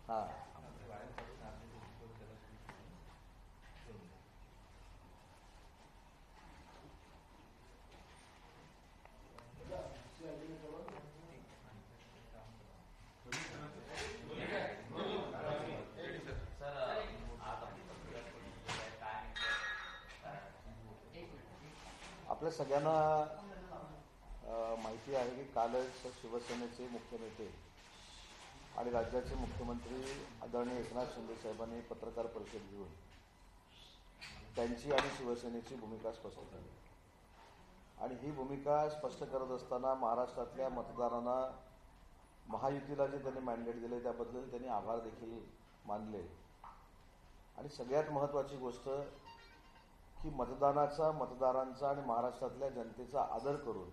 हां आपल्या सगळ्यांना माहिती आहे की कालच शिवसेनेचे मुख्य नेते आणि राज्याचे मुख्यमंत्री आदरणीय एकनाथ शिंदे साहेबांनी पत्रकार परिषद घेऊन त्यांची आणि शिवसेनेची भूमिका स्पष्ट केली. आणि ही भूमिका स्पष्ट करत असताना महाराष्ट्रातल्या मतदारांना महायुतीला जे त्यांनी मॅन्डेट दिले त्याबद्दल त्यांनी आभार देखील मानले. आणि सगळ्यात महत्त्वाची गोष्ट की मतदारांचा आणि महाराष्ट्रातल्या जनतेचा आदर करून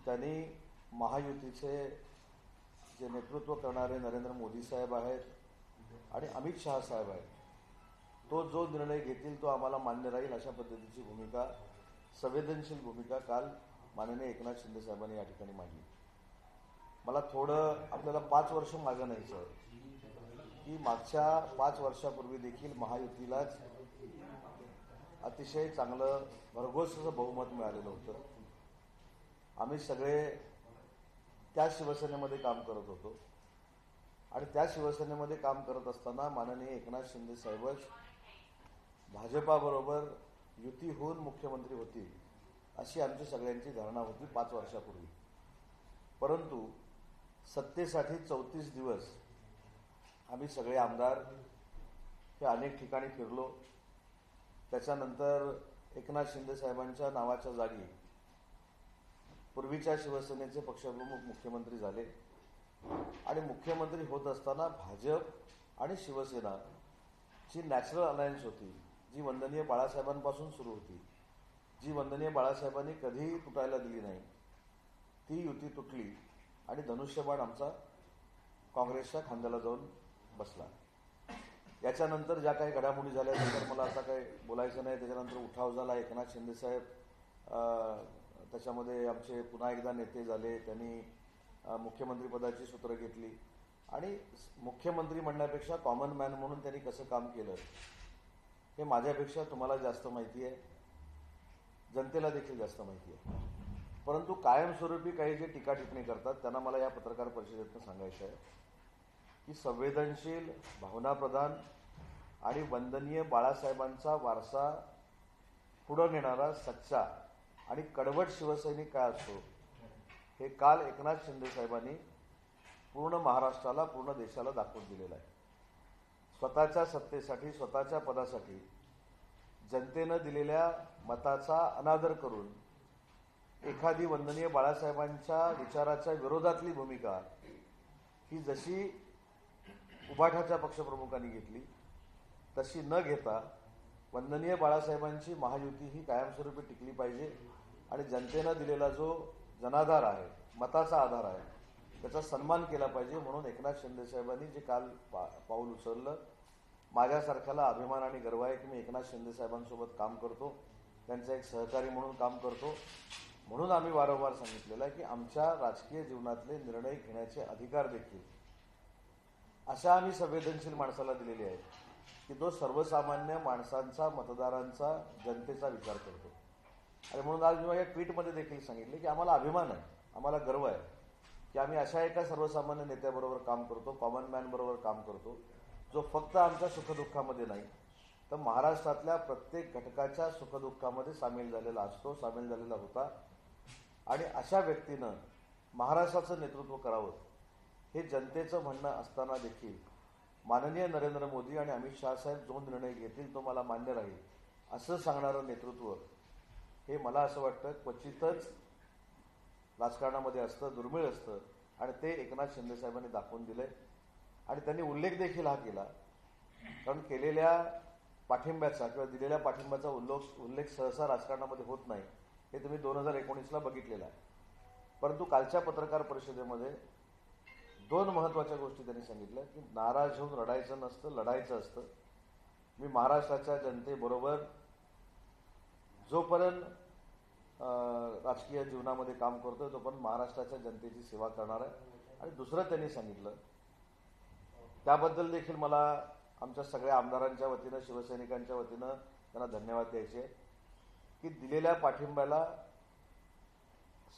त्यांनी महायुतीचे जे नेतृत्व करणारे नरेंद्र मोदी साहेब आहेत आणि अमित शहा साहेब आहेत, तो जो निर्णय घेतील तो आम्हाला मान्य राहील अशा पद्धतीची भूमिका, संवेदनशील भूमिका काल माननीय एकनाथ शिंदे साहेबांनी या ठिकाणी मांडली. मला थोडं आपल्याला 5 वर्ष मागं न्यायचं की मागच्या 5 वर्षापूर्वी देखील महायुतीलाच अतिशय चांगलं भरघोस असं बहुमत मिळालेलं होतं. आम्ही सगळे त्या शिवसेनेमध्ये काम करत होतो आणि त्या शिवसेनेमध्ये काम करत असताना माननीय एकनाथ शिंदे साहेबच भाजपाबरोबर युती होऊन मुख्यमंत्री होतील अशी आमची सगळ्यांची धारणा होती 5 वर्षापूर्वी. परंतु सत्तेसाठी 34 दिवस आम्ही सगळे आमदार हे अनेक ठिकाणी फिरलो. त्याच्यानंतर एकनाथ शिंदे साहेबांच्या नावाच्या जागी पूर्वीच्या शिवसेनेचे पक्षप्रमुख मुख्यमंत्री झाले आणि मुख्यमंत्री होत असताना भाजप आणि शिवसेना जी नॅचरल अलायन्स होती, जी वंदनीय बाळासाहेबांपासून सुरू होती, जी वंदनीय बाळासाहेबांनी कधीही तुटायला दिली नाही, ती युती तुटली आणि धनुष्यबाण आमचा काँग्रेसच्या खांद्याला जाऊन बसला. याच्यानंतर ज्या काही घडामोडी झाल्या त्याच्यावर मला आता काही बोलायचं नाही. त्याच्यानंतर उठाव झाला. एकनाथ शिंदे साहेब त्याच्यामध्ये आमचे पुन्हा एकदा नेते झाले. त्यांनी मुख्यमंत्रीपदाची सूत्र घेतली आणि मुख्यमंत्री म्हणण्यापेक्षा कॉमन मॅन म्हणून त्यांनी कसं काम केलं हे माझ्यापेक्षा तुम्हाला जास्त माहिती आहे, जनतेला देखील जास्त माहिती आहे. परंतु कायमस्वरूपी काही जे टीका टिप्पणी करतात त्यांना मला या पत्रकार परिषदेतून सांगायचं आहे की संवेदनशील, भावनाप्रधान आणि वंदनीय बाळासाहेबांचा वारसा पुढं नेणारा सच्चा आणि कडवट शिवसैनिक काय असतो हे काल एकनाथ शिंदे साहेबांनी पूर्ण महाराष्ट्राला, पूर्ण देशाला दाखवून दिलेलं आहे. स्वतःच्या सत्तेसाठी, स्वतःच्या पदासाठी जनतेनं दिलेल्या मताचा अनादर करून एखादी वंदनीय बाळासाहेबांच्या विचाराच्या विरोधातली भूमिका ही जशी उभाठाच्या पक्षप्रमुखांनी घेतली तशी न घेता वंदनीय बाळासाहेबांची महायुती ही कायमस्वरूपी टिकली पाहिजे आणि जनतेनं दिलेला जो जनाधार आहे, मताचा आधार आहे, त्याचा सन्मान केला पाहिजे म्हणून एकनाथ शिंदे साहेबांनी जे काल पाऊल उचललं, माझ्यासारख्याला अभिमान आणि गर्व आहे की मी एकनाथ शिंदे साहेबांसोबत काम करतो, त्यांचा एक सहकारी म्हणून काम करतो. म्हणून आम्ही वारंवार सांगितलेलं आहे की आमच्या राजकीय जीवनातले निर्णय घेण्याचे अधिकार देखील अशा आम्ही संवेदनशील माणसाला दिलेले आहेत की जो सर्वसामान्य माणसांचा, मतदारांचा, जनतेचा विचार करतो. आणि म्हणून आज मी माझ्या ट्विटमध्ये देखील सांगितले की आम्हाला अभिमान आहे, आम्हाला गर्व आहे की आम्ही अशा एका सर्वसामान्य नेत्याबरोबर काम करतो, कॉमन मॅन बरोबर काम करतो, जो फक्त आमच्या सुखदुःखामध्ये नाही तर महाराष्ट्रातल्या प्रत्येक घटकाच्या सुखदुःखामध्ये सामील झालेला असतो, सामील झालेला होता. आणि अशा व्यक्तीनं महाराष्ट्राचं नेतृत्व करावं हे जनतेचं म्हणणं असताना देखील माननीय नरेंद्र मोदी आणि अमित शहा साहेब जो निर्णय घेतील तो मला मान्य राहील असं सांगणारं नेतृत्व हे मला असं वाटतं क्वचितच राजकारणामध्ये असतं, दुर्मिळ असतं आणि ते एकनाथ शिंदे साहेबांनी दाखवून दिलंय. आणि त्यांनी उल्लेख देखील हा केला, कारण केलेल्या पाठिंब्याचा किंवा दिलेल्या पाठिंब्याचा उल्लेख सहसा राजकारणामध्ये होत नाही हे तुम्ही 2019ला बघितलेलं आहे. परंतु कालच्या पत्रकार परिषदेमध्ये 2 महत्त्वाच्या गोष्टी त्यांनी सांगितल्या की नाराज होऊन रडायचं नसतं, लढायचं असतं. मी महाराष्ट्राच्या जनतेबरोबर जोपर्यंत राजकीय जीवनामध्ये काम करतोय तोपर्यंत महाराष्ट्राच्या जनतेची सेवा करणार आहे. आणि दुसरं त्यांनी सांगितलं त्याबद्दल देखील मला आमच्या सगळ्या आमदारांच्या वतीनं, शिवसैनिकांच्या वतीनं त्यांना धन्यवाद द्यायचे आहेत की दिलेल्या पाठिंब्याला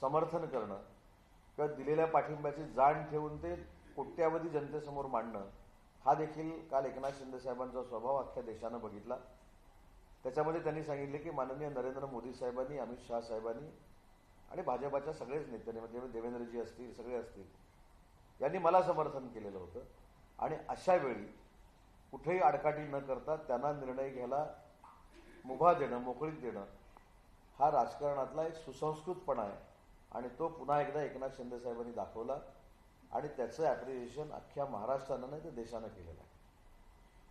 समर्थन करणं किंवा दिलेल्या पाठिंब्याची जाण ठेवून ते कोट्यावधी जनतेसमोर मांडणं, हा देखील काल एकनाथ शिंदे साहेबांचा स्वभाव अख्ख्या देशानं बघितला. त्याच्यामध्ये त्यांनी सांगितले की माननीय नरेंद्र मोदी साहेबांनी, अमित शहा साहेबांनी आणि भाजपाच्या सगळेच नेत्यांनी, म्हणजे देवेंद्रजी असतील, सगळे असतील, यांनी मला समर्थन केलेलं होतं. आणि अशा वेळी कुठेही आडकाठी न करता त्यांना निर्णय घ्यायला मुभा देणं, मोकळीक देणं, हा राजकारणातला एक सुसंस्कृतपणा आहे. आणि तो पुन्हा एकदा एकनाथ शिंदे साहेबांनी दाखवला आणि त्याचं ॲप्रिशिएशन अख्ख्या महाराष्ट्रानं नाही तर देशानं केलेलं आहे.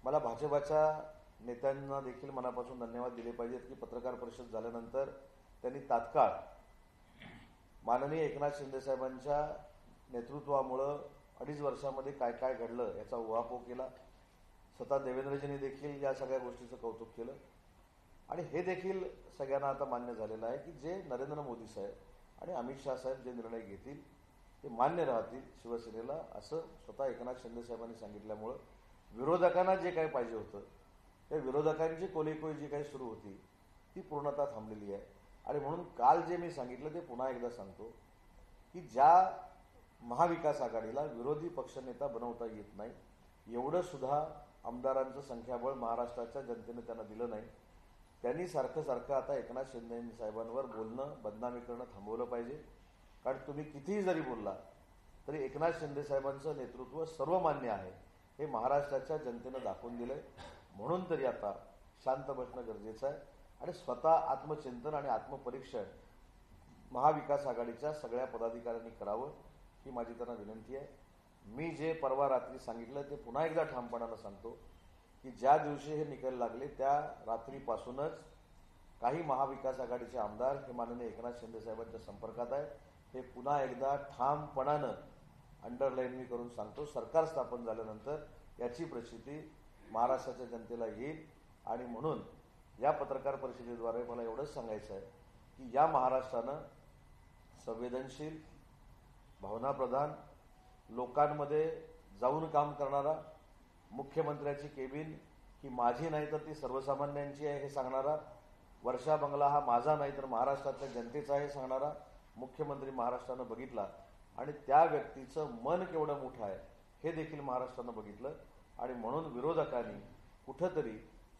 मला भाजपाच्या नेत्यांना देखील मनापासून धन्यवाद दिले पाहिजेत की पत्रकार परिषद झाल्यानंतर त्यांनी तात्काळ माननीय एकनाथ शिंदे साहेबांच्या नेतृत्वामुळं 2.5 वर्षामध्ये काय काय घडलं याचा उहापोह केला. स्वतः देवेंद्रजींनी देखील या सगळ्या गोष्टीचं कौतुक केलं. आणि हे देखील सगळ्यांना आता मान्य झालेलं आहे की जे नरेंद्र मोदी साहेब आणि अमित शहा साहेब जे निर्णय घेतील ते मान्य राहतील शिवसेनेला, असं स्वतः एकनाथ शिंदे साहेबांनी सांगितल्यामुळं विरोधकांना जे काही पाहिजे होतं, त्या विरोधकांची कोलीकोई जी काही सुरू होती ती पूर्णतः थांबलेली आहे. आणि म्हणून काल जे मी सांगितलं ते पुन्हा एकदा सांगतो की ज्या महाविकास आघाडीला विरोधी पक्षनेता बनवता येत नाही, एवढं सुद्धा आमदारांचं संख्याबळ महाराष्ट्राच्या जनतेने त्यांना दिलं नाही. त्यांनी सारखं आता एकनाथ शिंदे साहेबांवर बोलणं, बदनामी करणं थांबवलं पाहिजे. कारण तुम्ही कितीही जरी बोलला तरी एकनाथ शिंदे साहेबांचं नेतृत्व सर्वमान्य आहे हे महाराष्ट्राच्या जनतेनं दाखवून दिलंय. म्हणून तरी आता शांत बसणं गरजेचं आहे आणि स्वतः आत्मचिंतन आणि आत्मपरीक्षण महाविकास आघाडीच्या सगळ्या पदाधिकाऱ्यांनी करावं, ही माझी त्यांना विनंती आहे. मी जे परवा रात्री सांगितलं ते पुन्हा एकदा ठामपणानं सांगतो की ज्या दिवशी हे निकाल लागले त्या रात्रीपासूनच काही महाविकास आघाडीचे आमदार हे माननीय एकनाथ शिंदे साहेबांच्या संपर्कात आहेत. हे पुन्हा एकदा ठामपणानं अंडरलाईन मी करून सांगतो. सरकार स्थापन झाल्यानंतर याची प्रचिती महाराष्ट्राच्या जनतेला येईल. आणि म्हणून या पत्रकार परिषदेद्वारे मला एवढंच सांगायचं आहे की या महाराष्ट्रानं संवेदनशील, भावनाप्रधान, लोकांमध्ये जाऊन काम करणारा, मुख्यमंत्र्याची केबिन ही माझी नाही तर ती सर्वसामान्यांची आहे हे सांगणारा, वर्षा बंगला हा माझा नाही तर महाराष्ट्रातल्या जनतेचा आहे सांगणारा मुख्यमंत्री महाराष्ट्रानं बघितला. आणि त्या व्यक्तीचं मन केवढं मोठं आहे हे देखील महाराष्ट्रानं बघितलं. आणि म्हणून विरोधकांनी कुठंतरी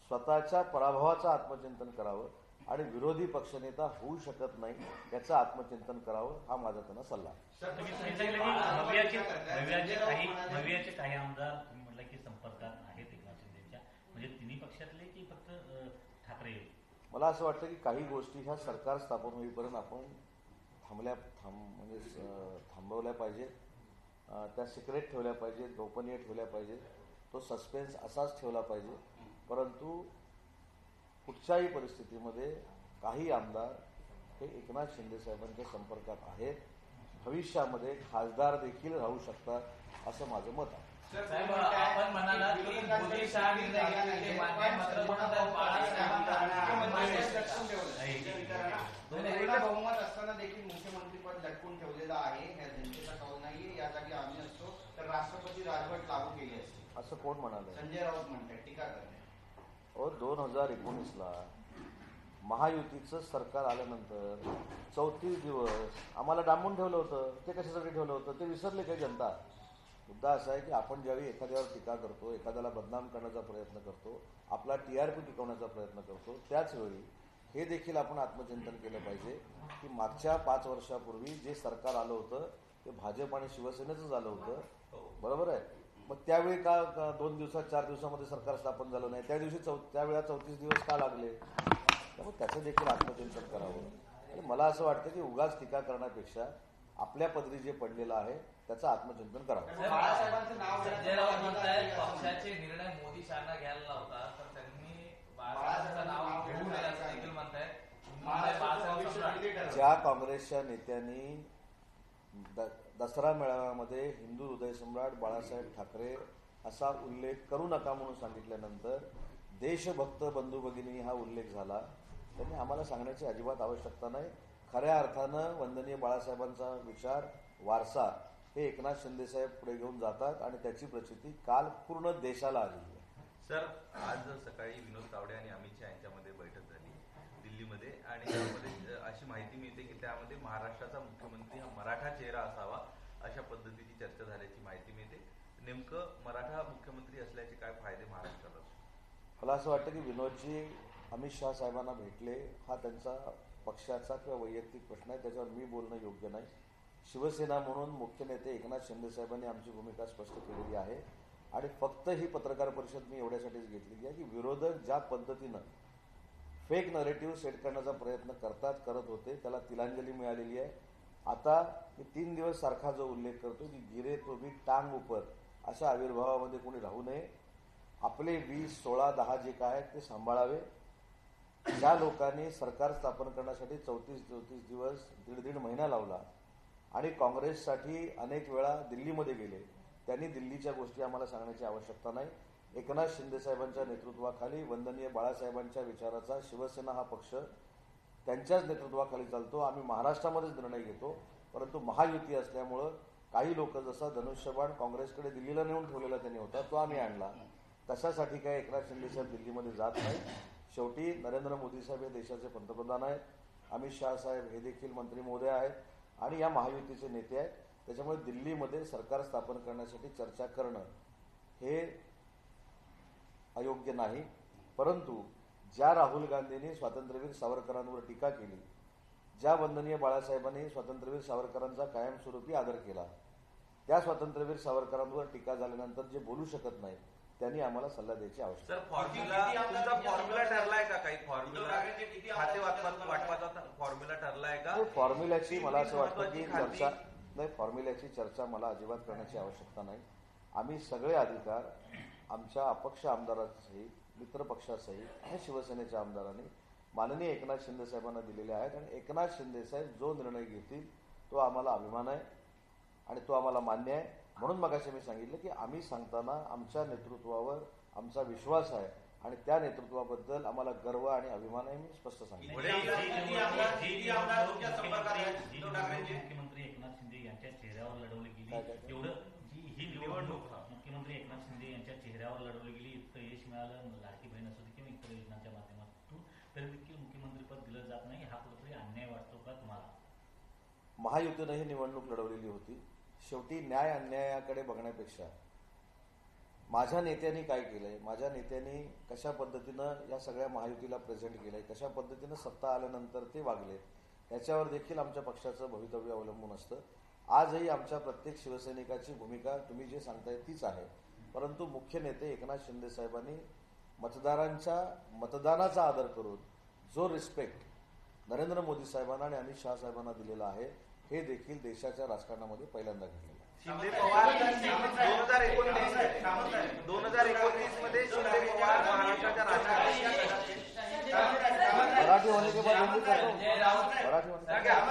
स्वतःच्या पराभवाचं आत्मचिंतन करावं आणि विरोधी पक्षनेता होऊ शकत नाही याचं आत्मचिंतन करावं, हा माझा त्यांना सल्ला आहे. नव्याचे काही आमदार तुम्ही म्हटलं की संपर्कात आहेत एकनाथ शिंदेच्या, म्हणजे तिन्ही पक्षातले की फक्त ठाकरे? मला असं वाटतं की काही गोष्टी ह्या सरकार स्थापन होईपर्यंत आपण थांबवल्या पाहिजेत, त्या सिक्रेट ठेवल्या पाहिजेत, गोपनीय ठेवल्या पाहिजेत, तो सस्पेन्स असाच ठेवला पाहिजे. परंतु कुठच्याही परिस्थितीमध्ये काही आमदार हे एकनाथ शिंदे साहेबांच्या संपर्कात आहेत, भविष्यामध्ये खासदार देखील राहू शकतात असं माझं मत आहे. आपण म्हणाला की मोदी शहा निर्णय बहुमत असताना देखील मुख्यमंत्रीपद लटकून ठेवलेलं आहे. या जनतेचा कौल नाहीये, या जागी आम्ही असतो तर राष्ट्रपती राजवट लागू केली असते असं कोण म्हणाले? संजय राऊत म्हणतात, टीका करतात. 2019ला महायुतीचं सरकार आल्यानंतर 34 दिवस आम्हाला डांबून ठेवलं होतं. ते कशासाठी ठेवलं होतं ते विसरले काही जनता? मुद्दा असा आहे की आपण ज्यावेळी एखाद्यावर टीका करतो, एखाद्याला बदनाम करण्याचा प्रयत्न करतो, आपला TRP टिकवण्याचा प्रयत्न करतो, त्याचवेळी हे देखील आपण आत्मचिंतन केलं पाहिजे की मागच्या 5 वर्षापूर्वी जे सरकार आलं होतं ते भाजप आणि शिवसेनेचंच आलं होतं, बरोबर आहे? मग त्यावेळी का 2 दिवसात 4 दिवसामध्ये सरकार स्थापन झालं नाही? त्या दिवशी त्यावेळेला 34 दिवस का लागले? त्यामुळे त्याचं देखील आत्मचिंतन करावं. आणि मला असं वाटतं की उगाच टीका करण्यापेक्षा आपल्या पदरी जे पडलेलं आहे त्याचं आत्मचिंतन करावं. बाळासाहेबांचं नाव संजय राऊत म्हणतायत पक्षाचे निर्णय मोदी शहाना घ्यायला लावता, तर त्यांनी बाळासाहेबांचं नाव घेऊन असं देखील म्हणतायत. ज्या काँग्रेसच्या नेत्यांनी दसरा मेळाव्यामध्ये हिंदू हृदयसम्राट बाळासाहेब ठाकरे असा उल्लेख करू नका म्हणून सांगितल्यानंतर देशभक्त बंधू भगिनी हा उल्लेख झाला, त्यांनी आम्हाला सांगण्याची अजिबात आवश्यकता नाही. खऱ्या अर्थानं वंदनीय बाळासाहेबांचा विचार, वारसा हे एकनाथ शिंदे साहेब पुढे घेऊन जातात आणि त्याची प्रचिती काल पूर्ण देशाला आलेली आहे. सर, आज सकाळी विनोद तावडे आणि अमित शहा यांच्यामध्ये बैठक झाली दिल्लीमध्ये आणि त्यामध्ये अशी माहिती मिळते की त्यामध्ये महाराष्ट्राचा मुख्यमंत्री हा मराठा चेहरा असावा अशा पद्धतीची चर्चा झाल्याची माहिती मिळते. नेमकं मराठा मुख्यमंत्री असल्याचे काय फायदे महाराष्ट्राला? मला असं वाटतं की विनोदजी अमित शहा साहेबांना भेटले हा त्यांचा पक्षाचा किंवा वैयक्तिक प्रश्न आहे, त्याच्यावर मी बोलणं योग्य नाही. शिवसेना म्हणून मुख्य नेते एकनाथ शिंदे साहेबांनी आमची भूमिका स्पष्ट केलेली आहे आणि फक्त ही पत्रकार परिषद मी एवढ्यासाठीच घेतलेली आहे की विरोधक ज्या पद्धतीनं फेक नरेटिव्ह सेट करण्याचा प्रयत्न करत होते त्याला तिलांजली मिळालेली आहे. आता मी 3 दिवस सारखा जो उल्लेख करतो की गिरे तो भी टांग उपर अशा आविर्भावामध्ये कोणी राहू नये. आपले 20, 16, 10 जे काय आहेत ते सांभाळावे. ज्या लोकांनी सरकार स्थापन करण्यासाठी 34 दिवस, दीड महिना लावला आणि काँग्रेससाठी अनेक वेळा दिल्लीमध्ये गेले, त्यांनी दिल्लीच्या गोष्टी आम्हाला सांगण्याची आवश्यकता नाही. एकनाथ शिंदे साहेबांच्या नेतृत्वाखाली वंदनीय बाळासाहेबांच्या विचाराचा शिवसेना हा पक्ष त्यांच्याच नेतृत्वाखाली चालतो. आम्ही महाराष्ट्रामध्येच निर्णय घेतो, परंतु महायुती असल्यामुळं काही लोक जसा धनुष्यबाण काँग्रेसकडे दिल्लीला नेऊन ठेवलेला त्यांनी होता तो आम्ही आणला. तशासाठी काय एकनाथ शिंदे साहेब दिल्लीमध्ये जात नाही. शेवटी नरेंद्र मोदी साहेब हे देशाचे पंतप्रधान आहेत, अमित शहा साहेब हे देखील मंत्री महोदय आहेत आणि या महायुतीचे नेते आहेत. त्याच्यामुळे दिल्लीमध्ये सरकार स्थापन करण्यासाठी चर्चा करणं हे अयोग्य नाही. परंतु ज्या राहुल गांधींनी स्वातंत्र्यवीर सावरकरांवर टीका केली, ज्या वंदनीय बाळासाहेबांनी स्वातंत्र्यवीर सावरकरांचा कायमस्वरूपी आदर केला, त्या स्वातंत्र्यवीर सावरकरांवर टीका झाल्यानंतर जे बोलू शकत नाही त्यांनी आम्हाला सल्ला द्यायची आवश्यकता. सर, फॉर्म्युला ठरलाय का? काही फॉर्म्युला खाते वाटपाचा फॉर्म्युला ठरलाय का? फॉर्म्युल्याची मला असं वाटतं की चर्चा नाही, फॉर्म्युल्याची चर्चा मला अजिबात करण्याची आवश्यकता नाही. आम्ही सगळे अधिकार आमच्या अपक्ष आमदारांसहित, मित्र पक्षासहित आणि शिवसेनेच्या आमदारांनी माननीय एकनाथ शिंदे साहेबांना दिलेले आहेत आणि एकनाथ शिंदे साहेब जो निर्णय घेतील तो आम्हाला अभिमान आहे आणि तो आम्हाला मान्य आहे. म्हणून मगाशी मी सांगितलं की आम्ही सांगताना आमच्या नेतृत्वावर आमचा विश्वास आहे आणि त्या नेतृत्वाबद्दल आम्हाला गर्व आणि अभिमान आहे. मी स्पष्ट सांगितलं. मुख्यमंत्री एकनाथ शिंदे यांच्या चेहऱ्यावर लढवली गेली, एवढं ही निवडणूक मुख्यमंत्री एकनाथ शिंदे यांच्या चेहऱ्यावर लढवली गेली, इतकं यश मिळालं, लाडकी बहीण असू दे किंवा इतर योजनांच्या माध्यमातून, तरी देखील मुख्यमंत्रीपद दिलं जात नाही. हा कुठेतरी अन्याय वाटतो का तुम्हाला? महायुतीनं ही निवडणूक लढवलेली होती. शेवटी न्याय अन्यायाकडे बघण्यापेक्षा माझ्या नेत्यांनी काय केलंय, माझ्या नेत्यांनी कशा पद्धतीनं या सगळ्या महायुतीला प्रेझेंट केलंय, कशा पद्धतीनं सत्ता आल्यानंतर ते वागले, याच्यावर देखील आमच्या पक्षाचं भवितव्य अवलंबून असतं. आजही आमच्या प्रत्येक शिवसैनिकाची भूमिका तुम्ही जे सांगताय तीच आहे. परंतु मुख्य नेते एकनाथ शिंदे साहेबांनी मतदारांच्या मतदानाचा आदर करून जो रिस्पेक्ट नरेंद्र मोदी साहेबांना आणि अमित शहा साहेबांना दिलेला आहे हे देखील देशाच्या राजकारणामध्ये पहिल्यांदा घडलेलं आहे. शिंदे पवार 2019 मध्ये शिंदे पवार महाराष्ट्राच्या राजकारणात मराठी होने के बाद हिंदी करतो. मराठी होने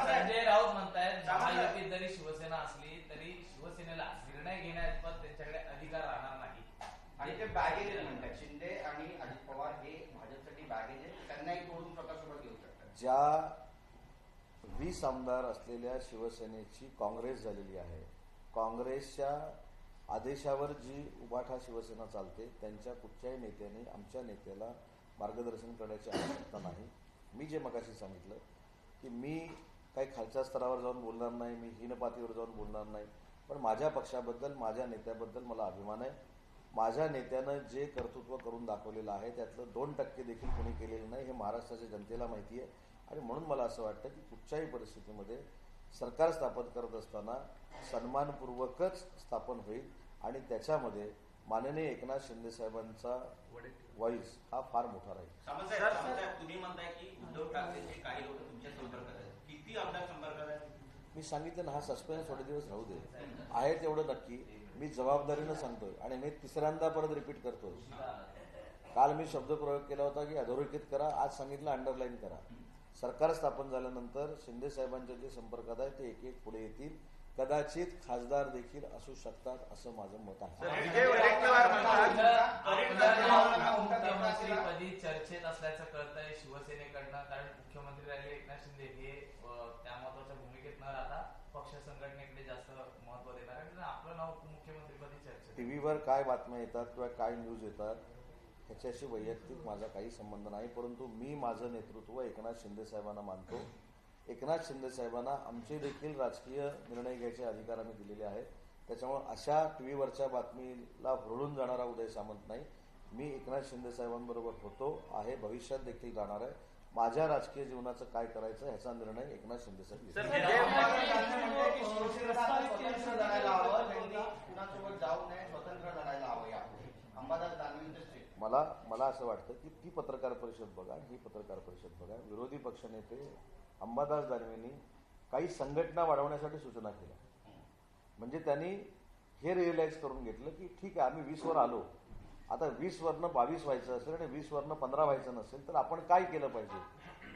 संजय राऊत म्हणतायत महायुतीत जरी शिवसेना असली तरी शिवसेनेला निर्णय घेण्यात त्यांच्याकडे अधिकार राहणार नाही आणि ते बॅगेज म्हणतात. शिंदे आणि अजित पवार हे भाजपसाठी बॅगेज आहे, त्यांनाही तोडून स्वतःसोबत घेऊ शकतात. ज्या 20 आमदार असलेल्या शिवसेनेची काँग्रेस झालेली आहे, काँग्रेसच्या आदेशावर जी उभाठा शिवसेना चालते त्यांच्या कुठच्याही नेत्याने आमच्या नेत्याला मार्गदर्शन करण्याची आवश्यकता नाही. मी जे मगाशी सांगितलं की मी काही खालच्या स्तरावर जाऊन बोलणार नाही, मी हीनपातीवर जाऊन बोलणार नाही, पण माझ्या पक्षाबद्दल, माझ्या नेत्याबद्दल मला अभिमान आहे. माझ्या नेत्यानं जे कर्तृत्व करून दाखवलेलं आहे त्यातलं 2% देखील कोणी केलेलं नाही हे महाराष्ट्राच्या जनतेला माहिती आहे. आणि म्हणून मला असं वाटतं की कुठच्याही परिस्थितीमध्ये सरकार स्थापन करत असताना सन्मानपूर्वकच स्थापन होईल आणि त्याच्यामध्ये माननीय एकनाथ शिंदे साहेबांचा व्हॉइस हा फार मोठा राहील. साहेब, तुम्ही म्हणताय की उद्धव ठाकरेंचे काही लोक तुमच्या संपर्कात आहेत, किती आमदार संपर्कात आहेत? मी सांगितलं ना, हा सस्पेन्स थोडे दिवस राहू दे. आहे तेवढं नक्की मी जबाबदारीनं सांगतोय आणि मी तिसऱ्यांदा परत रिपीट करतोय. काल मी शब्दप्रयोग केला होता की अधोरेखित करा, आज सांगितलं अंडरलाईन करा. सरकार स्थापन झाल्यानंतर शिंदे साहेबांच्या जे संपर्कात आहे ते एक एक पुढे येतील. कदाचित खासदार देखील असू शकतात असं माझं मत आहे. मुख्यमंत्रीपदी चर्चेत असल्याचं कळतंय शिवसेनेकडनं, कारण मुख्यमंत्री राहिले एकनाथ शिंदे हे त्या महत्वाच्या भूमिकेत न राहता पक्ष संघटनेकडे जास्त महत्व देणार आहे आणि आपलं नाव उपमुख्यमंत्रीपदी चर्चेत. टीव्हीवर काय बातम्या येतात किंवा काय न्यूज येतात ह्याच्याशी वैयक्तिक माझा काही संबंध नाही, परंतु मी माझं नेतृत्व एकनाथ शिंदे साहेबांना मानतो. एकनाथ शिंदे साहेबांना आमचे देखील राजकीय निर्णय घ्यायचे अधिकार आम्ही दिलेले आहेत. त्याच्यामुळे अशा टीव्हीवरच्या बातमीला भरडून जाणारा उदय सामंत नाही. मी एकनाथ शिंदे साहेबांबरोबर होतो आहे, भविष्यात देखील राहणार आहे. माझ्या राजकीय जीवनाचं काय करायचं ह्याचा निर्णय एकनाथ शिंदे साहेब घेतील. सर, स्वतंत्र लढायला हवं, त्यांनी कुणासोबत जाऊ नये, स्वतंत्र लढायला हवं यापुढे. अंबादास दानवेंचं स्टेटमेंट. मला असं वाटतं की ती पत्रकार परिषद बघा, ही पत्रकार परिषद बघा. विरोधी पक्षनेते अंबादास दानवेंनी काही संघटना वाढवण्यासाठी सूचना केल्या. म्हणजे त्यांनी हे रिअलाइज करून घेतलं की ठीक आहे, आम्ही 20 वर आलो, आता 20 वरनं 22 व्हायचं असेल आणि 20 वरनं 15 व्हायचं नसेल तर आपण काय केलं पाहिजे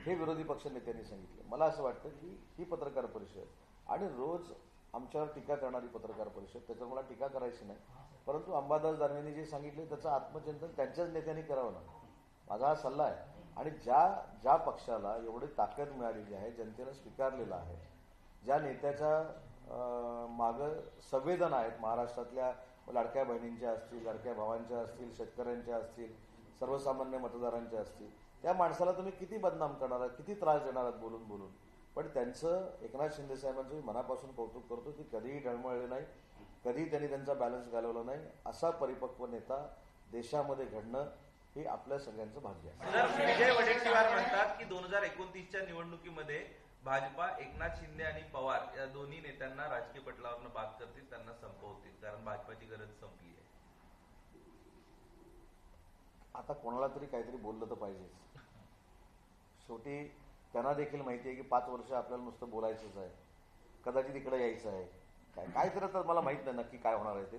हे विरोधी पक्ष नेत्यांनी सांगितलं. मला असं वाटतं की ही पत्रकार परिषद आणि रोज आमच्यावर टीका करणारी पत्रकार परिषद, त्याच्यावर मला टीका करायची नाही, परंतु अंबादास दानवेंनी जे सांगितले त्याचं आत्मचिंतन त्यांच्याच नेत्यांनी करावं ना, माझा हा सल्ला आहे. आणि ज्या पक्षाला एवढी ताकद मिळालेली आहे, जनतेनं स्वीकारलेलं आहे, ज्या नेत्याच्या मागं संवेदना आहेत, महाराष्ट्रातल्या लाडक्या बहिणींच्या असतील, लाडक्या भावांच्या असतील, शेतकऱ्यांच्या असतील, सर्वसामान्य मतदारांच्या असतील, त्या माणसाला तुम्ही किती बदनाम करणार आहात, किती त्रास देणार आहात बोलून बोलून. पण त्यांचं एकनाथ शिंदे साहेबांचं मी मनापासून कौतुक करतो की कधीही ढळमळले नाही, कधी त्यांनी त्यांचा बॅलन्स घालवला नाही. असा परिपक्व नेता देशामध्ये घडणं हे आपल्या सगळ्यांचं भाग्य आहे. सर, विजय वडेट्टीवार म्हणतात की 2029च्या निवडणुकीमध्ये भाजपा एकनाथ शिंदे आणि पवार या दोन्ही नेत्यांना राजकीय पटलावरनं बाद करतील, त्यांना संपवतील, कारण भाजपाची गरज संपली आहे. आता कोणाला तरी काहीतरी बोललं तर पाहिजेच. शेवटी त्यांना देखील माहिती आहे की 5 वर्ष आपल्याला नुसतं बोलायचंच आहे, कदाचित इकडे यायचं आहे, काय तर तर मला माहीत नाही नक्की काय होणार आहे ते.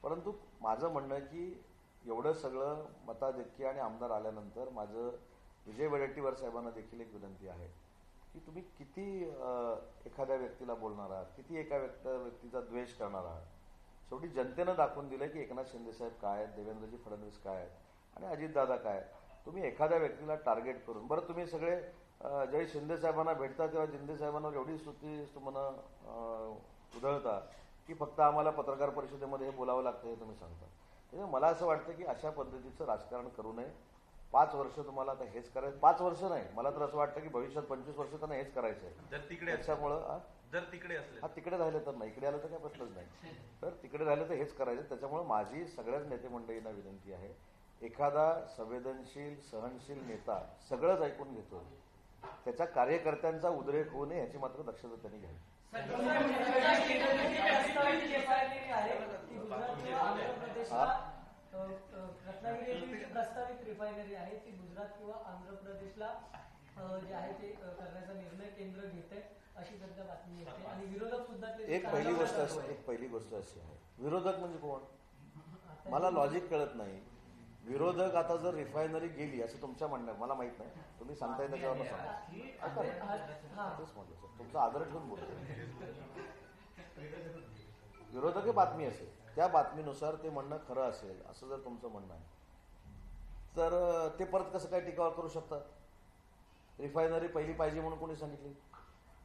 परंतु माझं म्हणणं आहे की एवढं सगळं मताधिक्य आणि आमदार आल्यानंतर माझं विजय वडेट्टीवार साहेबांना देखील एक विनंती आहे की तुम्ही किती एखाद्या व्यक्तीला बोलणार आहात, किती एका व्यक्तीचा द्वेष करणार आहात. शेवटी जनतेनं दाखवून दिलं की एकनाथ शिंदे साहेब काय आहेत, देवेंद्रजी फडणवीस काय आहेत आणि अजितदादा काय आहेत. तुम्ही एखाद्या व्यक्तीला टार्गेट करून, बरं तुम्ही सगळे ज्यावेळी शिंदे साहेबांना भेटता तेव्हा शिंदे साहेबांवर एवढी स्तुती तुम्हाला उधळता की फक्त आम्हाला पत्रकार परिषदेमध्ये हे बोलावं लागतं हे तुम्ही सांगता. त्यामुळे मला असं वाटतं की अशा पद्धतीचं राजकारण करू नये. 5 वर्ष तुम्हाला आता हेच करायचं, 5 वर्ष नाही, मला तर असं वाटतं की भविष्यात 25 वर्ष त्यांना हेच करायचं आहे. जर तिकडे त्याच्यामुळं तिकडे असले हा तिकडे राहिलं तर नाही, इकडे आलं तर काही प्रश्नच नाही. तर तिकडे राहिलं तर हेच करायचं. त्याच्यामुळे माझी सगळ्याच नेते मंडळींना विनंती आहे, एखादा संवेदनशील सहनशील नेता सगळंच ऐकून घेतो, त्याच्या कार्यकर्त्यांचा उद्रेक होऊ नये याची मात्र दक्षता त्यांनी घ्यावी. रत्नागिरी प्रस्तावित रिफायनरी आहे ती गुजरात किंवा आंध्र प्रदेशला जे आहे ते करण्याचा निर्णय केंद्र घेत आहे अशी सध्या बातमी येते. आणि विरोधक सुद्धा एक पहिली गोष्ट अशी आहे, विरोधक म्हणजे कोण मला लॉजिक कळत नाही. विरोधक आता जर रिफायनरी गेली असं तुमच्या म्हणणं, मला माहित नाही, तुम्ही सांगताय त्याच्यावर सांगा. तेच म्हटलं सर, तुमचा आदर ठेवून बोलतो. विरोधक ही बातमी असेल, त्या बातमीनुसार ते म्हणणं खरं असेल असं जर तुमचं म्हणणं आहे तर ते परत कसं काय टीका करू शकतात. रिफायनरी पहिली पाहिजे म्हणून कोणी सांगितली?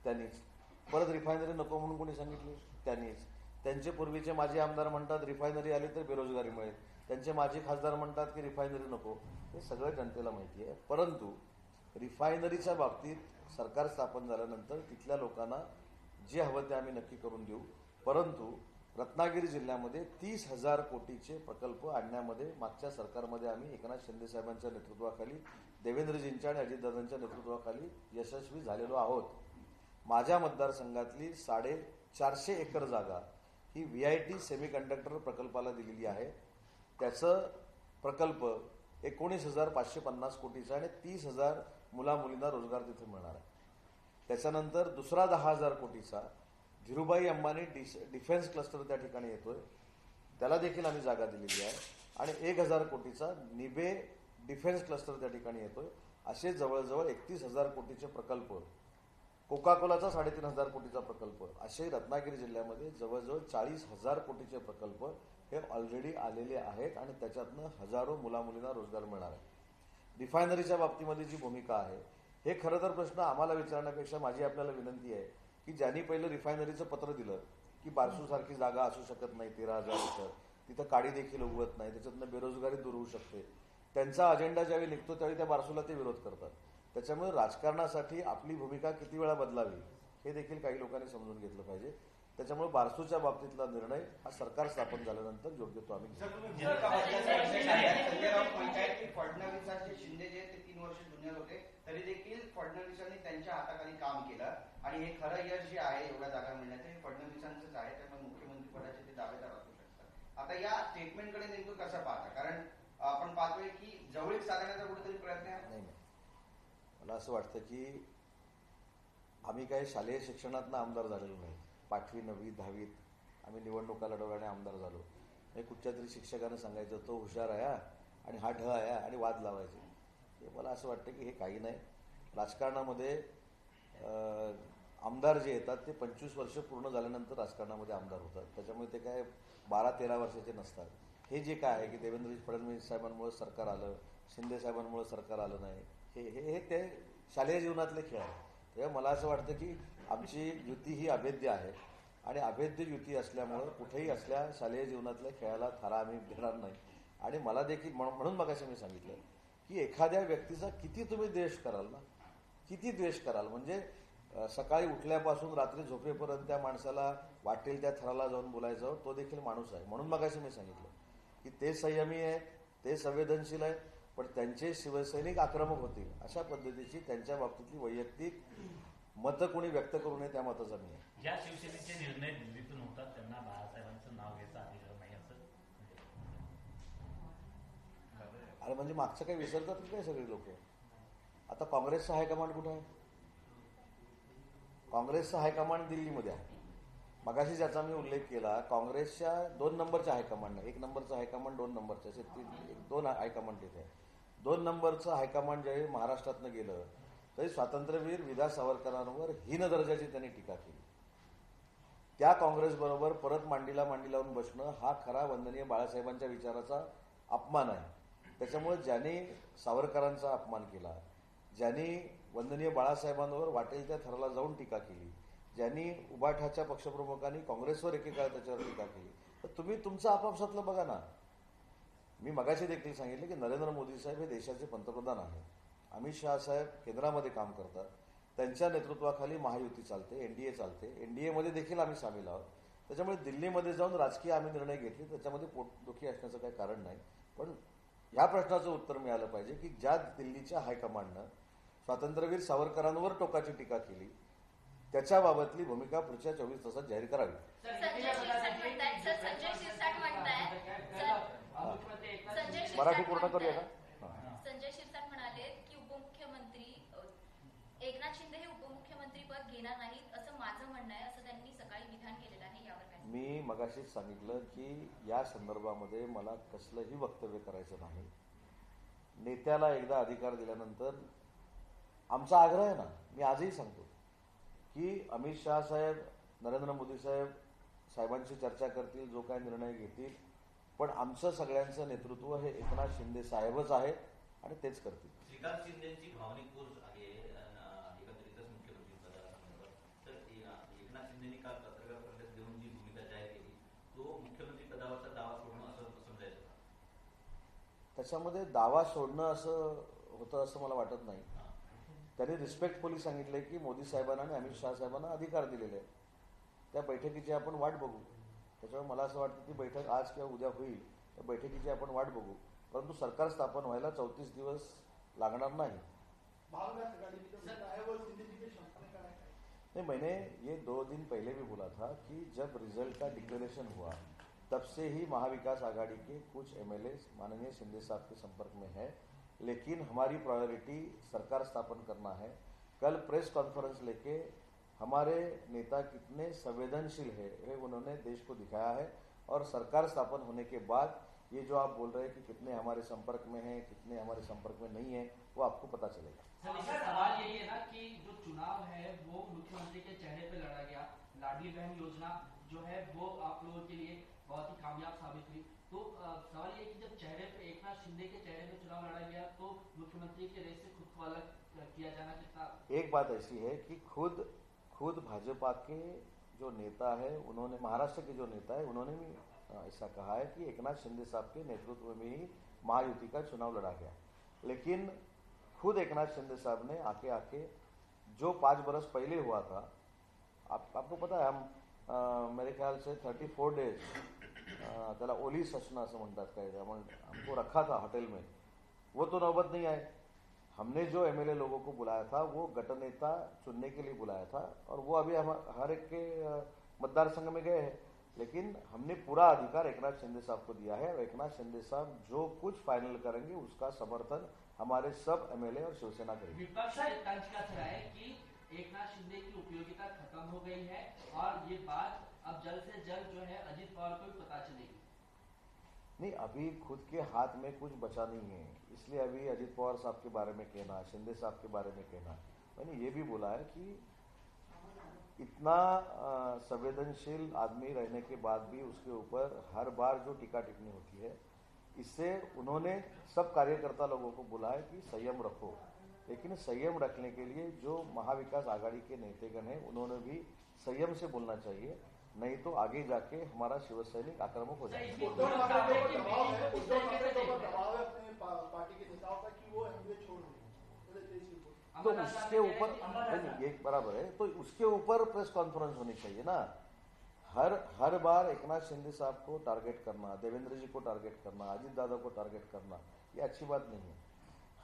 त्यांनीच. परत रिफायनरी नको म्हणून कोणी सांगितली? त्यांनीच. त्यांचे पूर्वीचे माजी आमदार म्हणतात रिफायनरी आली तर बेरोजगारी मिळेल, त्यांचे माजी खासदार म्हणतात की रिफायनरी नको. हे सगळं जनतेला माहिती आहे. परंतु रिफायनरीच्या बाबतीत सरकार स्थापन झाल्यानंतर तिथल्या लोकांना जे हवं ते आम्ही नक्की करून देऊ. परंतु रत्नागिरी जिल्ह्यामध्ये 30,000 कोटीचे प्रकल्प आणण्यामध्ये मागच्या सरकारमध्ये आम्ही एकनाथ शिंदे साहेबांच्या नेतृत्वाखाली, देवेंद्रजींच्या आणि अजितदादांच्या नेतृत्वाखाली यशस्वी झालेलो आहोत. माझ्या मतदारसंघातली 450 एकर जागा ही VIT सेमीकंडक्टर प्रकल्पाला दिलेली आहे. त्याचं प्रकल्प 19,550 कोटीचा आणि 30,000 मुलामुलींना रोजगार तिथे मिळणार आहे. त्याच्यानंतर दुसरा 10,000 कोटीचा धीरूभाई अंबानी डिफेन्स क्लस्टर त्या ठिकाणी येतोय, त्याला देखील आम्ही जागा दिलेली आहे. आणि 1,000 कोटीचा निबे डिफेन्स क्लस्टर त्या ठिकाणी येतोय. असे जवळजवळ 31,000 कोटीचे प्रकल्प, कोकाकोलाचा 3,500 कोटीचा प्रकल्प, असे रत्नागिरी जिल्ह्यामध्ये जवळजवळ 40,000 कोटीचे प्रकल्प हे ऑलरेडी आलेले आहेत आणि त्याच्यातनं हजारो मुलामुलींना रोजगार मिळणार आहे. रिफायनरीच्या बाबतीमध्ये जी भूमिका आहे, हे खरं तर प्रश्न आम्हाला विचारण्यापेक्षा माझी आपल्याला विनंती आहे की ज्यांनी पहिलं रिफायनरीचं पत्र दिलं की बारसूसारखी जागा असू शकत नाही 13,000 एकर, तिथं काडी देखील उगवत नाही, त्याच्यातनं बेरोजगारी दूर होऊ शकते, त्यांचा अजेंडा ज्यावेळी निघतो त्यावेळी त्या बारसूला ते विरोध करतात. त्याच्यामुळे राजकारणासाठी आपली भूमिका किती वेळा बदलावी हे देखील काही लोकांनी समजून घेतलं पाहिजे. त्याच्यामुळे बारसूच्या बाबतीतला निर्णय हा सरकार स्थापन झाल्यानंतर योग्य तो आम्ही घेऊ. संजय राऊत म्हणतायत की फडणवीसांचे शिंदे जे ते 3 वर्ष जुनियर होते तरी देखील फडणवीसांनी त्यांच्या हाताखाली काम केलं आणि हे खरं यश जे आहे एवढ्या जागा मिळण्याचं हे फडणवीसांचंच आहे, त्यामुळे मुख्यमंत्री पदाचे ते दावेदार असू शकतात. आता या स्टेटमेंटकडे नेमकं कसं पाहता, कारण आपण पाहतोय की जवळीक साधण्याचा कुठेतरी प्रयत्न आहे. नाही, मला असं वाटतं की आम्ही काही शालेय शिक्षणातनं आमदार झालेलो नाही. 5वी 9वी 10वीत आम्ही निवडणुका लढवल्याने आमदार झालो. हे कुठच्या तरी शिक्षकानं सांगायचं तो हुशार आहे आणि हा ढ आहे आणि वाद लावायचे. हे मला असं वाटतं की हे काही नाही. राजकारणामध्ये आमदार जे येतात ते 25 वर्ष पूर्ण झाल्यानंतर राजकारणामध्ये आमदार होतात. त्याच्यामुळे ते काय 12-13 वर्षाचे नसतात. हे जे काय आहे की देवेंद्र फडणवीस साहेबांमुळे सरकार आलं, शिंदे साहेबांमुळे सरकार आलं नाही, हे हे हे ते शालेय जीवनातले खेळ आहे. तेव्हा मला असं वाटतं की आमची युती ही अभेद्य आहे आणि अभेद्य युती असल्यामुळं कुठेही असल्या शालेय जीवनातल्या खेळाला थारा आम्ही देणार नाही. आणि मला देखील म्हणून मगाशी मी सांगितलं की एखाद्या व्यक्तीचा किती तुम्ही द्वेष कराल ना, किती द्वेष कराल, म्हणजे सकाळी उठल्यापासून रात्री झोपेपर्यंत त्या माणसाला वाटेल त्या थराला जाऊन बोलायचं, तो देखील माणूस आहे. म्हणून मगाशी मी सांगितलं की ते संयमी आहे, ते संवेदनशील आहे, पण त्यांचे शिवसैनिक आक्रमक होतील अशा पद्धतीची त्यांच्या बाबतीतली वैयक्तिक मतं कोणी व्यक्त करू नये त्या मताचा मी आहे. ज्या शिवसेनेचे निर्णय दिल्लीतून होतात त्यांना बाळासाहेबांचं नाव घ्यायचा अधिकार नाही असं अरे म्हणजे मागचं काही विसरतात की काय सगळे लोक. आता काँग्रेसचं हायकमांड कुठं आहे? काँग्रेसचं हायकमांड दिल्लीमध्ये आहे. मगाशी ज्याचा मी उल्लेख केला, काँग्रेसच्या 2 नंबरच्या हायकमांड, 1 नंबरचं हायकमांड 2 नंबरचं असे 2 हायकमांड तिथे आहे. 2 नंबरचं हायकमांड ज्यावेळी महाराष्ट्रातनं गेलं तरी स्वातंत्र्यवीर विदा सावरकरांवर हीन दर्जाची त्यांनी टीका केली. त्या काँग्रेसबरोबर परत मांडीला मांडी लावून बसणं हा खरा वंदनीय बाळासाहेबांच्या विचाराचा अपमान आहे. त्याच्यामुळे ज्यांनी सावरकरांचा अपमान केला, ज्यांनी वंदनीय बाळासाहेबांवर वाटेल त्या थराला जाऊन टीका केली, ज्यांनी उबाठाच्या पक्षप्रमुखांनी काँग्रेसवर एकेकाळ त्याच्यावर टीका केली, तर तुम्ही तुमचं आपापसातलं बघा ना. मी मगाशी देखील सांगितलं की नरेंद्र मोदी साहेब हे देशाचे पंतप्रधान आहेत. अमित शहा साहेब केंद्रामध्ये काम करतात. त्यांच्या नेतृत्वाखाली महायुती चालते, एनडीए चालते. एनडीएमध्ये देखील आम्ही सामील आहोत. त्याच्यामुळे दिल्लीमध्ये जाऊन राजकीय आम्ही निर्णय घेतले, त्याच्यामध्ये पोटदुखी असण्याचं काही कारण नाही. पण ह्या प्रश्नाचं उत्तर मिळालं पाहिजे की ज्या दिल्लीच्या हायकमांडनं स्वातंत्र्यवीर सावरकरांवर टोकाची टीका केली त्याच्याबाबतली भूमिका पुढच्या 24 तासात जाहीर करावी. मराठी पूर्ण करूया का? संजय शिरसाट म्हणाले की उपमुख्यमंत्री एकनाथ शिंदे हे उपमुख्यमंत्री पद घेणार नाहीत असं माझं म्हणणं आहे, असं त्यांनी सकाळी विधान केलेलं आहे. यावर काय? मी मगाशीच सांगितलं की या संदर्भामध्ये मला कसलंही वक्तव्य करायचं नाही. नेत्याला एकदा अधिकार दिल्यानंतर आमचा आग्रह आहे ना, मी आजही सांगतो की अमित शहा साहेब, नरेंद्र मोदी साहेबांशी चर्चा करतील, जो काय निर्णय घेतील, पण आमचं सगळ्यांचं नेतृत्व हे एकनाथ शिंदे साहेबच आहे आणि तेच करतील. श्रीकांत शिंदेची भावनिक पोच आहे एकंदरीतच मुख्यमंत्री पदासंदर्भात. तर एकनाथ शिंदेनी काल पत्रकार परिषद देऊन जी भूमिका जाहीर केली, तो मुख्यमंत्री पदावरचा दावा सोडणं असं समजायचं का? त्याच्यामध्ये दावा सोडणं असं होतं असं मला वाटत नाही. त्यांनी रिस्पेक्टफुली सांगितलंय की मोदी साहेबांना आणि अमित शहा साहेबांना अधिकार दिलेले आहेत. त्या बैठकीची आपण वाट बघू. त्याच्यामुळे मला असं वाटतं की बैठक आज किंवा उद्या होईल, त्या बैठकीची आपण वाट बघू. परंतु सरकार स्थापन व्हायला 34 दिवस लागणार नाही. नहीं, मैंने ये 2 दिन पहले भी बोला था कि जब रिजल्ट का डिक्लेरेशन हुआ तब से ही महाविकास आघाड़ी के कुछ एमएलए माननीय शिंदे साहब के संपर्क में है, लेकिन हमारी प्रायोरिटी सरकार स्थापन करना है. कल प्रेस कॉन्फ्रेंस लेके हमारे नेता कितने संवेदनशील है उन्होंने देश को दिखाया है. और सरकार स्थापन होने के बाद ये जो आप बोल रहे हैं कि कितने हमारे संपर्क में हैं, कितने हमारे संपर्क में नहीं है, वो आपको पता चलेगा. सर, इसका सवाल यही है ना कि जो चुनाव है वो मुख्यमंत्री के चेहरे पे लड़ा गया. लाडली बहन योजना जो है वो आप लोगों के लिए बहुत ही कामयाब साबित हुई. तो सवाल ये कि जब चेहरे पे एकनाथ शिंदे के चेहरे पे चुनाव लड़ा गया तो मुख्यमंत्री के रेस से खुद को अलग किया जाना कितना. एक बात ऐसी है कि खुद खुद भाजपा के जो नेता है, उन्होंने, महाराष्ट्र के जो नेता है, उन्होंने भी ऐसा कहा है कि एकनाथ शिंदे साहब के नेतृत्व में ही महायुति का चुनाव लड़ा गया। लेकिन खुद एकनाथ शिंदे साहब ने आके जो 5 बरस पहले हुआ था, आपको पता है, हम मेरे ख्याल से 34 डेज त्याला ओलीस असणं असं म्हणतात काय, हमको रखा था होटल में, वो तो नौबत नहीं आए। हमने जो एमएलए लोगों को बुलाया था वो गठनेता चुनने के लिए बुलाया था, और वो अभी हम हर एक के मतदार संघ में गए हैं। लेकिन हमने पूरा अधिकार एकनाथ शिंदे साहब को दिया है, और एकनाथ शिंदे साहब जो कुछ फाइनल करेंगे उसका समर्थन हमारे सब एमएलए और शिवसेना करेगी। विपक्ष का तंज कस रहा है कि एकनाथ शिंदे की उपयोगिता खत्म हो गई है और ये बात अब जल्द से जल्द जो है अजित पवार को भी पता चलेगी। नहीं, अभी खुद के हाथ में कुछ बचा नहीं है, इसलिए अभी अजित पवार साहब के बारे में कहना, शिंदे साहब के बारे में कहना। मैंने ये भी बोला है कि इतना संवेदनशील आदमी रहने के बाद भी उसके ऊपर हर बार जो टीका टिप्पणी होती है, इससे उन्होंने सब कार्यकर्ता लोगों को बोला है कि संयम रखो। लेकिन संयम रखने के लिए जो महाविकास आघाड़ी के नेतागण हैं, उन्होंने भी संयम से बोलना चाहिए, नहीं तो आगे जाके हमारा शिवसैनिक आक्रामक हो जाएगा। तो उसके ऊपर ये बराबर है, तो उसके ऊपर प्रेस कॉन्फ्रेंस होनी चाहिए ना। हर बार एकनाथ शिंदे साहब को टारगेट करना, देवेंद्र जी को टारगेट करना, अजित दादा को टारगेट करना, ये अच्छी बात नहीं है।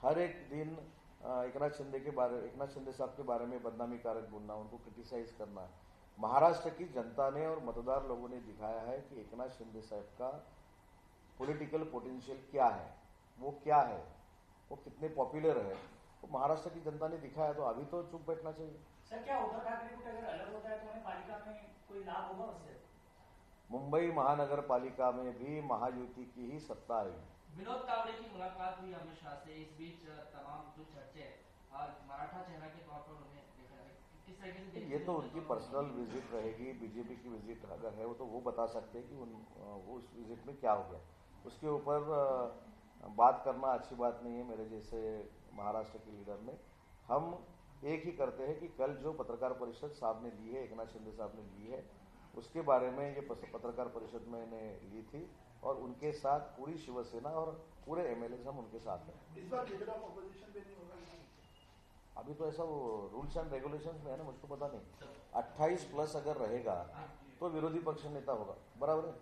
हर एक दिन एकनाथ शिंदे साहब के बारे में बदनामी कारक बोलना, उनको क्रिटिसाइज करना। महाराष्ट्र की जनता ने और मतदार लोगों ने दिखाया है कि एकनाथ शिंदे साहब का पॉलिटिकल पोटेंशियल क्या है, वो क्या है, वो कितने पॉपुलर है, तो महाराष्ट्र की जनता ने दिखाया। तो अभी तो चुप बैठना चाहिए। सर, क्या उद्धव ठाकरे को अगर अलग होता है तो उन्हें पालिका में कोई लाभ होगा उससे? मुंबई महानगर पालिका में भी महायुति की ही सत्ता आएगी। विनोद तावड़े की मुलाकात हुई अमित शाह से, इस बीच तमाम जो चर्चे और मराठा चेहरा के तौर पर उन्हें देखा है, किस तरीके से? ये तो उनकी पर्सनल विजिट रहेगी, बीजेपी की विजिट अगर है वो तो वो बता सकते हैं कि वो उस विजिट में क्या हो गया। उसके ऊपर बात करना अच्छी बात नहीं है मेरे जैसे महाराष्ट्र के लीडर ने। हम एक ही करते हैं कि कल जो पत्रकार परिषद साहब ने ली है, एकनाथ शिंदे साहब ने ली है, उसके बारे में ये पत्रकार परिषद मैंने ली थी, और उनके साथ पूरी शिवसेना और पूरे एमएलए हम उनके साथ हैं। इस बार लीडर ऑफ ऑपोजिशन पे नहीं होगा? अभी तो ऐसा वो रूल्स एंड रेगुलेशंस में है ना, मुझको पता नहीं। 28 प्लस अगर रहेगा तो विरोधी पक्ष नेता होगा, बराबर है?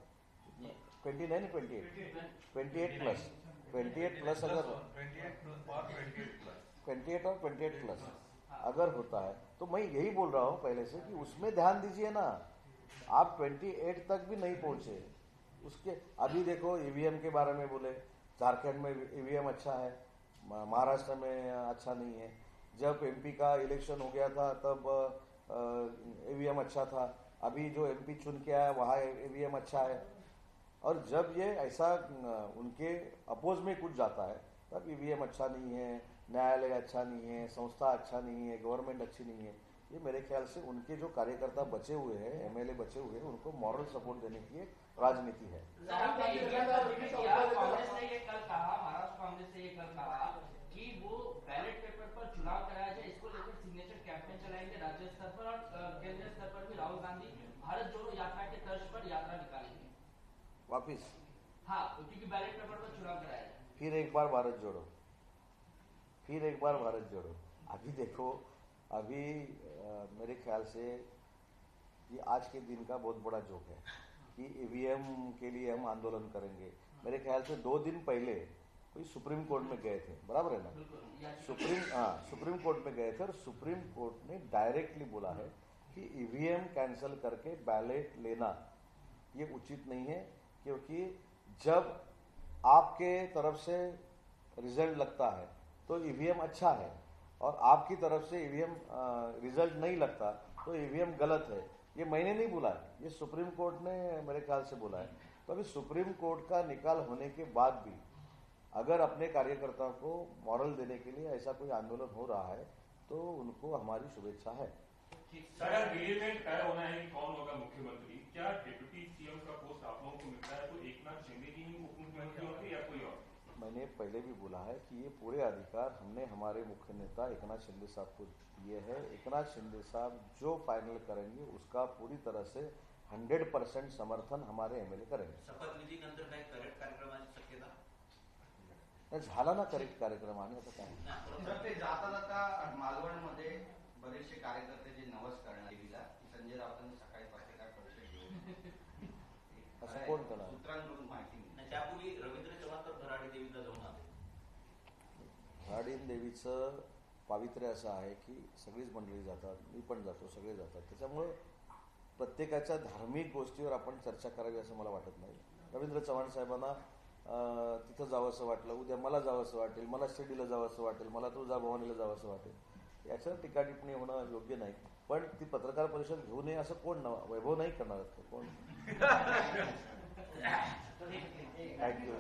29 नहीं, 28 प्लस, 28 प्लस अगर 28 और 28 प्लस अगर होता है तो मैं यही बोल रहा हूँ पहले से कि उसमें ध्यान दीजिए ना। आप 28 तक भी नहीं पहुंचे, उसके अभी देखो ईवीएम के बारे में बोले, झारखंड में ईवीएम अच्छा है, महाराष्ट्र में अच्छा नहीं है। जब एमपी का इलेक्शन हो गया था तब ईवीएम अच्छा था, अभी जो एमपी चुन के आया वहाँ ईवीएम अच्छा है। और जब ये ऐसा उनके अपोज में कुछ जाता है तब ईवीएम अच्छा नहीं है, न्यायालय अच्छा नहीं है, संस्था अच्छा नहीं है, गवर्नमेंट अच्छी नहीं है। ये मेरे ख्याल से उनके जो कार्यकर्ता बचे हुए हैं, एमएलए बचे हुए हैं, उनको मॉरल सपोर्ट देने की एक राजनीति है। कांग्रेस ने ये कल कहा, महाराष्ट्र कांग्रेस ने ये कल कहा कि वो बैलेट पेपर पर चुनाव कराया जाए, इसको लेकर सिग्नेचर कैंपेन चलाएंगे राज्य स्तर पर, और केंद्रीय स्तर पर भी राहुल गांधी भारत जोड़ो यात्रा के तर्ज पर यात्रा निकालेंगे वापिस। हाँ, क्योंकि बैलेट पेपर पर चुनाव कराया जाए। फिर एक बार भारत जोड़ो, फिर एक बार भारत जोड़ो। अभी देखो, अभी मेरे ख्याल से ये आज के दिन का बहुत बड़ा जोक है कि ईवीएम के लिए हम आंदोलन करेंगे। मेरे ख्याल से 2 दिन पहले कोई सुप्रीम कोर्ट में गए थे, बराबर है ना? सुप्रीम कोर्ट में गए थे और सुप्रीम कोर्ट ने डायरेक्टली बोला है कि ईवीएम कैंसिल करके बैलेट लेना ये उचित नहीं है, क्योंकि जब आपके तरफ से रिजल्ट लगता है तो ईवीएम अच्छा है, और आपकी तरफ से ईवीएम रिजल्ट नहीं लगता तो ईवीएम गलत है। ये मैंने नहीं बोला है, ये सुप्रीम कोर्ट ने मेरे ख्याल से बोला है। तो अभी सुप्रीम कोर्ट का निकाल होने के बाद भी अगर अपने कार्यकर्ताओं को मॉरल देने के लिए ऐसा कोई आंदोलन हो रहा है तो उनको हमारी शुभेच्छा है। सर, दिल्ली में तय होना है कि कौन होगा मुख्यमंत्री। क्या डिप्टी सीएम का पोस्ट आप लोगों को मिलता है तो एकनाथ शिंदे जी ही उप मुख्यमंत्री होंगे या कोई और? मैंने पहले भी बोला है कि ये पूरे अधिकार हमने हमारे मुख्य नेता एकनाथ शिंदे साहब को दिए हैं। एकनाथ शिंदे साहब जो फाइनल करेंगे उसका पूरी तरह से 100% समर्थन हमारे एमएलए करेंगे। शपथविधीनंतर काही करेक्ट कार्यक्रमाची शक्यता नाही, झाला ना करेक्ट कार्यक्रम आणि आता काय तर ते जाता जाता मालवणमध्ये बरेचसे कार्यकर्ते जे नवस करणार देवीला संजय राऊतांनी सकाळी पत्रकार परिषद घेऊन असं कोण करणार? सूत्रांकडून माहिती मिळते. नाही, त्यापूर्वी रवींद्र चव्हाण तर भराडी देवीला जाऊन आले. भराडीन देवीचं पावित्र्य असं आहे की सगळीच मंडळी जातात, मी पण जातो, सगळे जातात. त्याच्यामुळे प्रत्येकाच्या धार्मिक गोष्टीवर आपण चर्चा करावी असं मला वाटत नाही. रवींद्र चव्हाण साहेबांना तिथं जावं असं वाटलं, उद्या मला जावं असं वाटेल, मला शिर्डीला जावं असं वाटेल, मला तुळजाभवानीला जावं असं वाटेल, याच्यावर टीका टिप्पणी होणं योग्य नाही. पण ती पत्रकार परिषद घेऊ नये असं कोण वैभव नाही करणार कोण. थँक्यू.